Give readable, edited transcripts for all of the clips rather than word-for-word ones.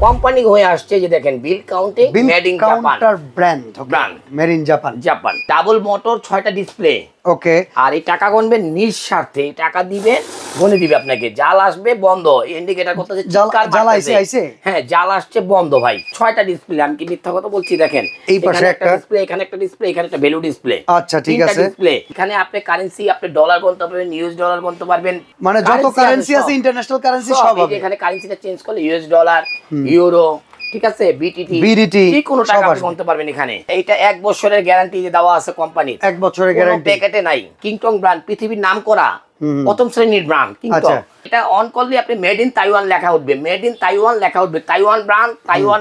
Company হয়ে আসছে যে দেখেন bill counting made in Japan brand made in Japan double motor 6টা ডিসপ্লে ওকে আর এই টাকা গুনবেন নিঃস্বার্থে টাকা দিবেন গুনে দিবে আপনাকে জাল আসবে বন্ধ ইন্ডিকেটর করতেছে জাল আইছে হ্যাঁ জাল আসছে বন্ধ ভাই 6টা ডিসপ্লে আমি কি মিথ্যা কথা বলছি দেখেন এই পাশে একটা ডিসপ্লে এখানে একটা ডিসপ্লে এখানে একটা ভ্যালু ডিসপ্লে আচ্ছা ঠিক আছে ডিসপ্লে এখানে আপনি কারেন্সি আপনি ডলার গুনতে পারবেন ইউএস ডলার গুনতে পারবেন মানে যত কারেন্সি আছে ইন্টারন্যাশনাল কারেন্সি সব হবে এখানে কারেন্সিটা চেঞ্জ করলে ইউএস ডলার ইউরো ঠিক আছে বিটিটি যে কোনো টাকা গুনতে পারবেন এখানে এইটা 1 বছরের গ্যারান্টি দেওয়া আছে কোম্পানির 1 বছরের গ্যারান্টি প্যাকেটে নাই কিংটং ব্র্যান্ড পৃথিবীর নামকরা প্রথম শ্রেণীর ব্র্যান্ড কিংটং এটা অন করলে আপনি মেড ইন তাইওয়ান লেখা উঠবে মেড ইন তাইওয়ান লেখা উঠবে তাইওয়ান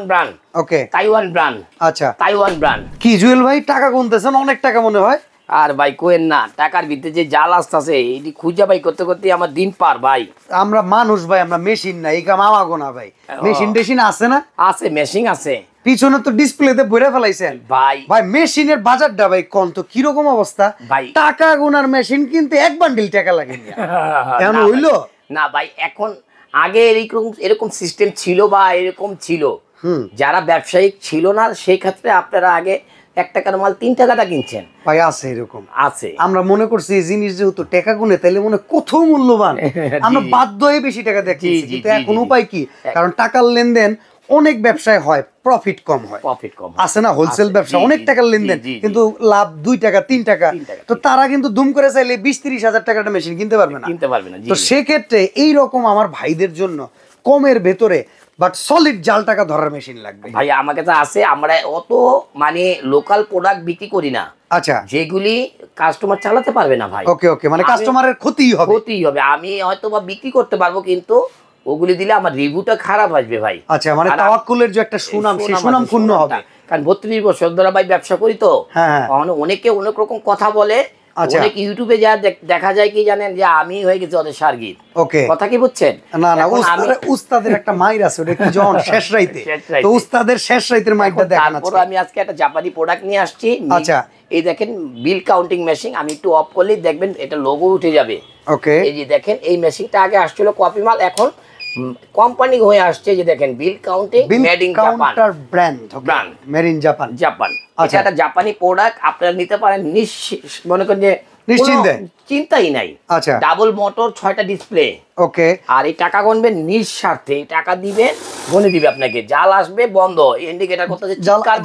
ব্র্যান্ড ওকে তাইওয়ান ব্র্যান্ড আচ্ছা তাইওয়ান ব্র্যান্ড কি জুয়েল ভাই টাকা গুনতেছেন অনেক টাকা মনে হয় আর ভাই কোয়েন না টাকার ভিতরে যে জাল আসতেছে এটি খুঁজা ভাই করতে করতে আমার দিন পার ভাই আমরা মানুষ ভাই আমরা মেশিন না এই কাম আমাগো না ভাই মেশিন আছে না আছে মেশিন আছে পিছনে তো ডিসপ্লেতে বইরা ফেলাইছেন ভাই ভাই মেশিনের বাজারটা ভাই কোন তো কি রকম অবস্থা ভাই টাকা গোনার মেশিন কিনতে এক বান্ডিল টাকা লাগে এখন হইলো না ভাই এখন আগে এরকম সিস্টেম ছিল বা এরকম ছিল যারা ব্যবসায়িক ছিল না সেই ক্ষেত্রে আপনারা আগে 1 টাকার মাল 3 টাকাটা কিনছেন ভাই আছে এরকম আছে আমরা মনে করছি এই জিনিস যেহেতু টাকা গুনে তাইলে মনে কত মূল্যবান আমরা বাধ্য হয়ে বেশি টাকা দেখছি কিন্তু এখন উপায় কি কারণ টাকার লেনদেন অনেক ব্যবসায় হয় প্রফিট কম হয় আছে না হোলসেল ব্যবসা অনেক টাকার লেনদেন কিন্তু লাভ 2 টাকা 3 টাকা তো তারা কিন্তু দুম করে চাইলে 20-30 হাজার টাকাটা মেশিন কিনতে পারবে না তো সেক্ষেত্রে এইরকম আমার ভাইদের জন্য কমের ভেতরে বাট সলিড জাল টাকা ধরার মেশিন লাগবে ভাই আমার কাছে আছে আমরা অত মানে লোকাল প্রোডাক্ট বিক্রি করি না আচ্ছা যেগুলি কাস্টমার চালাতে পারবে না ভাই ওকে মানে কাস্টমারের ক্ষতি হবে আমি হয়তো বা বিক্রি করতে পারবো কিন্তু ওগুলি দিলে আমার রিভিউটা খারাপ আসবে ভাই আচ্ছা মানে তাওয়াক্কুলের যে একটা সুনাম সেই সুনাম ক্ষুণ্ণ হবে কারণ 32 বছর ধরে ভাই ব্যবসা করি তো অনেকে অনেক রকম কথা বলে অনেক ইউটিউবে যা দেখা যায় কি জানেন যে আমি হয়ে গেছি ওদের শারগির ওকে কথা কি বুঝছেন না উস্তাদের একটা মাইর আছে ওটা কি জন শেষ রাইতে তো উস্তাদের শেষ রাইতের মাইরটা দেখানো আছে তারপর আমি আজকে একটা জাপানি প্রোডাক্ট নিয়ে আসছি আচ্ছা এই দেখেন বিল কাউন্টিং মেশিন আমি একটু অফ করলেই দেখবেন এটা লোগো উঠে যাবে ওকে এই যে দেখেন এই মেশিনটা আগে আসছিল কপি মাল এখন কোম্পানি হয়ে আসছে যে দেখেন bill counting made in Japan brand made in Japan এটা একটা জাপানি প্রোডাক্ট আপনারা নিতে পারেন মনে করেন যে নিশ্চিন্তে চিন্তাই নাই আচ্ছা ডাবল মোটর 6টা ডিসপ্লে ওকে আর এই টাকা গুনবেন নিঃস্বার্থে টাকা দিবেন গুনে দিবে আপনাকে জাল আসবে বন্ধ ইন্ডিকেটর করতেছে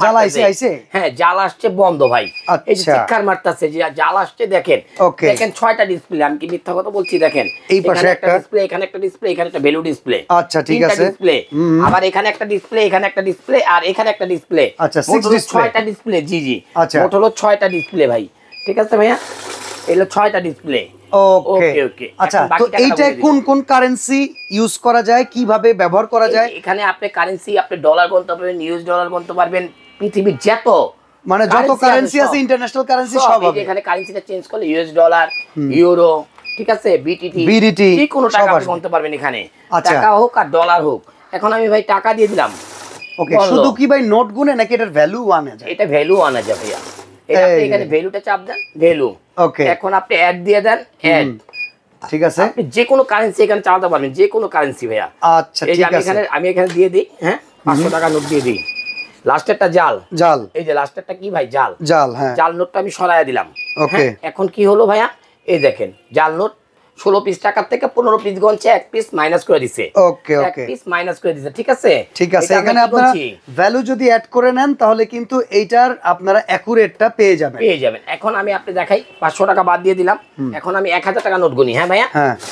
জাল আইছে হ্যাঁ জাল আসছে বন্ধ ভাই এই যে চিৎকার মারতেছে যে জাল আসছে দেখেন 6টা ডিসপ্লে আমি কি মিথ্যা কথা বলছি দেখেন এই পাশে একটা ডিসপ্লে এখানে একটা ডিসপ্লে এখানে একটা ভ্যালু ডিসপ্লে আচ্ছা ঠিক আছে ডিসপ্লে আবার এখানে একটা ডিসপ্লে এখানে একটা ডিসপ্লে আর এখানে একটা ডিসপ্লে আচ্ছা 6টা ডিসপ্লে জি আচ্ছা মোট হলো 6টা ডিসপ্লে ভাই ঠিক আছে ভাইয়া এলো 6টা ডিসপ্লে ওকে আচ্ছা তো এইটা কোন কারেন্সি ইউজ করা যায় কিভাবে ব্যবহার করা যায় এখানে আপনি কারেন্সি আপনি ডলার গুনতে পারবেন ইউএস ডলার গুনতে পারবেন পৃথিবীর যত কারেন্সি আছে ইন্টারন্যাশনাল কারেন্সি সব হবে এখানে কারেন্সিটা চেঞ্জ করলে ইউএস ডলার ইউরো ঠিক আছে বিটিটি যে কোনো টাকা গুনতে পারবেন এখানে টাকা হোক আর ডলার হোক এখন আমি ভাই টাকা দিয়ে দিলাম ওকে শুধু কি ভাই নোট গুনে নাকি এটার ভ্যালু আনা যায় এটা ভ্যালু আনা যায় ভাইয়া এখানে ভ্যালুটা চাপ দেন ভ্যালু ওকে এখন আপনি অ্যাড দিয়ে দেন অ্যাড ঠিক আছে আপনি যে কোনো কারেন্সি এখানে চালাতে পারবেন যে কোনো কারেন্সি ভাইয়া আচ্ছা ঠিক আছে আমি এখানে দিয়ে দিই হ্যাঁ 500 টাকা নোট দিয়ে দিই লাস্টেরটা জাল এই যে লাস্টেরটা কি ভাই জাল হ্যাঁ জাল নোটটা আমি সরায়া দিলাম ওকে এখন কি হলো ভাইয়া এই দেখেন জাল নোট 16 পিস টাকার থেকে 15 পিস গনছে 1 পিস মাইনাস করে দিছে ওকে 1 পিস মাইনাস করে দিছে ঠিক আছে এখানে আপনারা ভ্যালু যদি অ্যাড করে নেন তাহলে কিন্তু এইটার আপনারা অ্যাকুরেটটা পেয়ে যাবেন এখন আমি আপনি দেখাই 500 টাকা বাদ দিয়ে দিলাম এখন আমি 1000 টাকা নোট গুনি হ্যাঁ ভাইয়া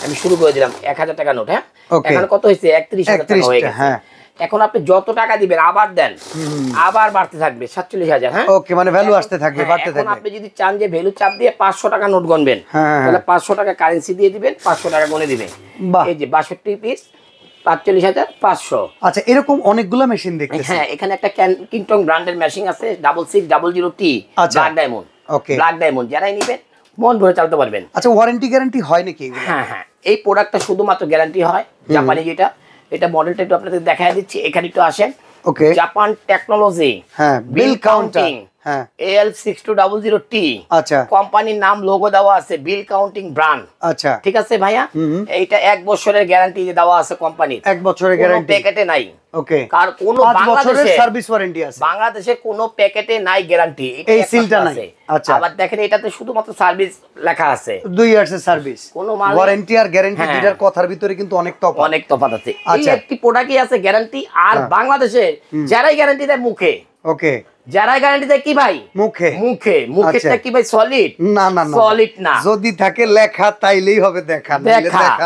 আমি শুরু করে দিলাম 1000 টাকা নোট হ্যাঁ এখন কত হইছে 31000 টাকা হয়ে গেছে হ্যাঁ এখন আপনি যত টাকা দিবেন আবার দেন আবার বাড়তে থাকবে 47000 হ্যাঁ ওকে মানে ভ্যালু আসতে থাকবে বাড়তে থাকবে এখন আপনি যদি চান যে ভ্যালু চাপ দিয়ে 500 টাকা নোট গণবেন তাহলে 500 টাকা কারেন্সি দিয়ে দিবেন 500 টাকা গণে দিবেন এই যে 62 পিস 45500 আচ্ছা এরকম অনেকগুলো মেশিন দেখতেছি হ্যাঁ এখানে একটা কিংটং ব্র্যান্ডের মেশিন আছে 6600T black diamond okay black diamond যারাই নেবেন মন ভরে চালাতে পারবেন আচ্ছা ওয়ারেন্টি গ্যারান্টি হয় নাকি এগুলো হ্যাঁ এই প্রোডাক্টটা শুধুমাত্র গ্যারান্টি হয় জাপানি যেটা এটা মডেলটা একটু আপনাদের দেখায় দিচ্ছি এখানে একটু আসেন ওকে জাপান টেকনোলজি হ্যাঁ বিল কাউন্টিং হ্যাঁ AL6200T আচ্ছা কোম্পানির নাম লোগো দেওয়া আছে বিল কাউন্টিং ব্র্যান্ড আচ্ছা ঠিক আছে ভাইয়া এইটা 1 বছরের গ্যারান্টি দেওয়া আছে কোম্পানির 1 বছরের গ্যারান্টি প্যাকেটে নাই ওকে, কার কোন 5 বছরের সার্ভিস ওয়ারেন্টি আছে, বাংলাদেশে কোনো প্যাকেটে নাই গ্যারান্টি, এই সিলটা নাই। আচ্ছা, আবার দেখেন এটাতে শুধুমাত্র সার্ভিস লেখা আছে, 2 ইয়ার্সের সার্ভিস। কোনো ওয়ারেন্টি আর গ্যারান্টি দুটার কথার ভিতরে কিন্তু অনেক তফাৎ আছে। এই একটি প্রোডাক্টই আছে গ্যারান্টি, আর বাংলাদেশে যারাই গ্যারান্টি দেয় মুখে, ওকে, যারা গ্যারান্টি দেয় কি ভাই মুখে, মুখেটা কি ভাই সলিড? না না না, সলিড না, যদি থাকে লেখা তাইলেই হবে, দেখা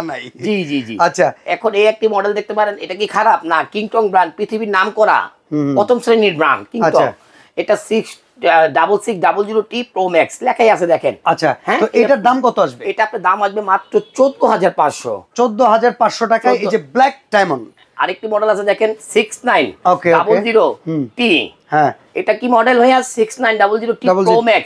নাই। জি জি জি। আচ্ছা, এখন এই একটি মডেল দেখতে পারেন, এটা কি খারাপ না? কিংটং ব্র্যান্ড, পৃথিবীর নাম করা প্রথম শ্রেণীর ব্র্যান্ড কিংটং। এটা 6600T Pro Max লেখাই আছে দেখেন। আচ্ছা, তো এটার দাম কত আসবে? এটা আপনার দাম আসবে মাত্র 14500। 14500 টাকায় এই যে ব্ল্যাক ডায়মন্ড। আরেকটি মডেল আছে দেখেন 6900T। হ্যাঁ, এটা কি মডেল ভাইয়া? 6900T Pro Max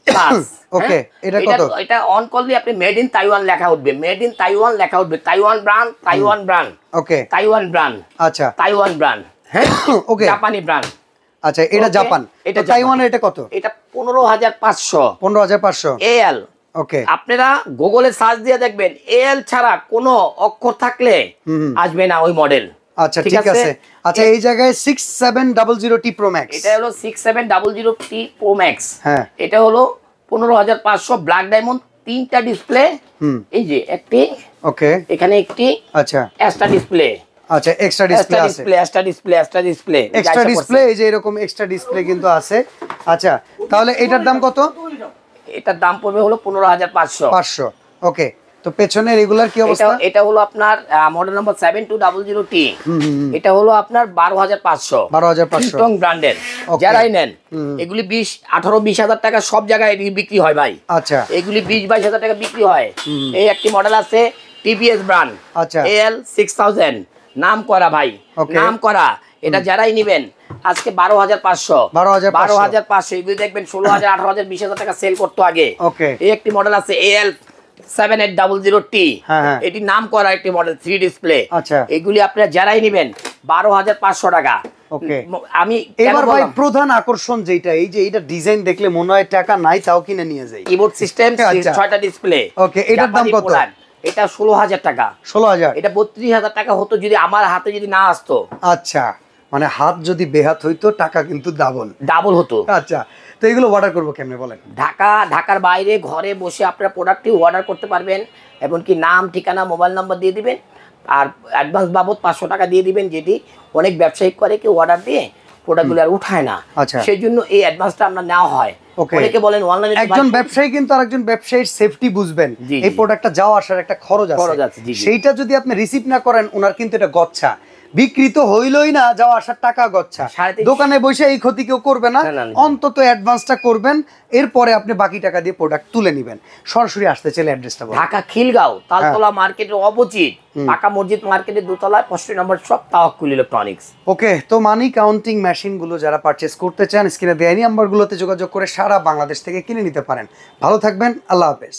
plus. ওকে, এটা কত? এটা অন করলে আপনি মেড ইন তাইওয়ান লেখা উঠবে, মেড ইন তাইওয়ান লেখা উঠবে, তাইওয়ান ব্র্যান্ড। ওকে, তাইওয়ান ব্র্যান্ড। আচ্ছা, তাইওয়ান ব্র্যান্ড, হ্যাঁ, ওকে, জাপানি ব্র্যান্ড। আচ্ছা, এটা জাপান, এটা তাইওয়ানের। এটা কত? এটা 15500। 15500 AL। ওকে, আপনারা গুগলে সার্চ দিয়ে দেখবেন AL ছাড়া কোনো অক্ষর থাকলে আসবে না ওই মডেল। আচ্ছা, ঠিক আছে। আচ্ছা, এই জায়গায় 6700T Pro Max, এটা হলো 6700T Pro Max। হ্যাঁ, এটা হলো 15500 ব্ল্যাক ডায়মন্ড, 3টা ডিসপ্লে। এই যে একটি, ওকে, এখানে একটি, আচ্ছা, এক্সট্রা ডিসপ্লে। আচ্ছা, এক্সট্রা ডিসপ্লে আছে, এক্সট্রা ডিসপ্লে, এই যে এরকম এক্সট্রা ডিসপ্লে কিন্তু আছে। আচ্ছা, তাহলে এটার দাম কত? এটার দাম পড়বে হলো 15500। ওকে, তো পেছনের রেগুলার কি অবস্থা? এটা হলো আপনার মডেল নাম্বার 7200T। এটা হলো আপনার 12500 টং ব্র্যান্ডের। যারাই নেন এগুলি 18-20 হাজার টাকা সব জায়গায় বিক্রি হয় ভাই। আচ্ছা, এগুলি 20-22 হাজার টাকা বিক্রি হয়। এই একটি মডেল আছে TVS ব্র্যান্ড, আচ্ছা, AL 6000, নাম করা ভাই, নাম করা। এটা যারাই নেবেন আজকে 12500 এগুলি দেখবেন 16000, 18000, 20000 টাকা সেল করতো আগে। ওকে, এই একটি মডেল আছে AL 7800T। এটি নাম করা একটি মডেল, 3 ডিসপ্লে। আচ্ছা, এগুলি আপনারা যারাই নেবেন 12500 টাকা। ওকে, আমি এবার ভাই প্রধান আকর্ষণ যেটা, এই যে এটা ডিজাইন দেখলে মনে হয় টাকা নাই তাও কিনে নিয়ে যাই। কিবোর্ড সিস্টেম, 6টা ডিসপ্লে। ওকে, এটার দাম কত? এটা 16000 টাকা। 16000? এটা 32000 টাকা হতো যদি আমার হাতে যদি না আসতো। আচ্ছা, মানে হাত যদি বেহাত হইতো টাকা কিন্তু ডাবল হতো। আচ্ছা, তো এগুলো অর্ডার করবো কেমনে বলেন? ঢাকার বাইরে ঘরে বসে আপনারা প্রোডাক্টটি অর্ডার করতে পারবেন, এমনকি নাম, ঠিকানা, মোবাইল নাম্বার দিয়ে দিবেন, আর অ্যাডভান্স বাবদ 500 টাকা দিয়ে দিবেন, যেটি অনেক ব্যবসায়ী করে কেউ অর্ডার দিয়ে প্রোডাক্টগুলো আর উঠায় না। আচ্ছা, সেই জন্য এই অ্যাডভান্সটা আমরা নেওয়া হয়। অনেকে বলেন অনলাইনে, একজন ব্যবসায়ী কিন্তু আরেকজন ব্যবসায়ীর সেফটি বুঝবেন, এই প্রোডাক্টটা যাওয়া আসার একটা খরচ আছে, সেইটা যদি আপনি রিসিভ না করেন ওনার কিন্তু এটা গচ্ছা, বিক্রিত হইলই না, যাওয়া আসার টাকা গচ্ছা। দোকানে বসে এই ক্ষতি কেউ করবে না, অন্তত অ্যাডভান্সটা করবেন, এরপরে আপনি বাকি টাকা দিয়ে প্রোডাক্ট তুলে নেবেন। সরাসরি আসতে চাইলে অ্যাড্রেসটা বলুন। ঢাকা খিলগাঁও তালতলা মার্কেটের অপোজিট, পাকা মসজিদ মার্কেটের দোতলায় 5 নম্বর শপ, তাওয়াক্কুল ইলেকট্রনিক্স। ওকে, তো মানি কাউন্টিং মেশিন গুলো যারা পারচেজ করতে চান স্ক্রিনে দেওয়া নাম্বারগুলোতে যোগাযোগ করে সারা বাংলাদেশ থেকে কিনে নিতে পারেন। ভালো থাকবেন, আল্লাহ হাফেজ।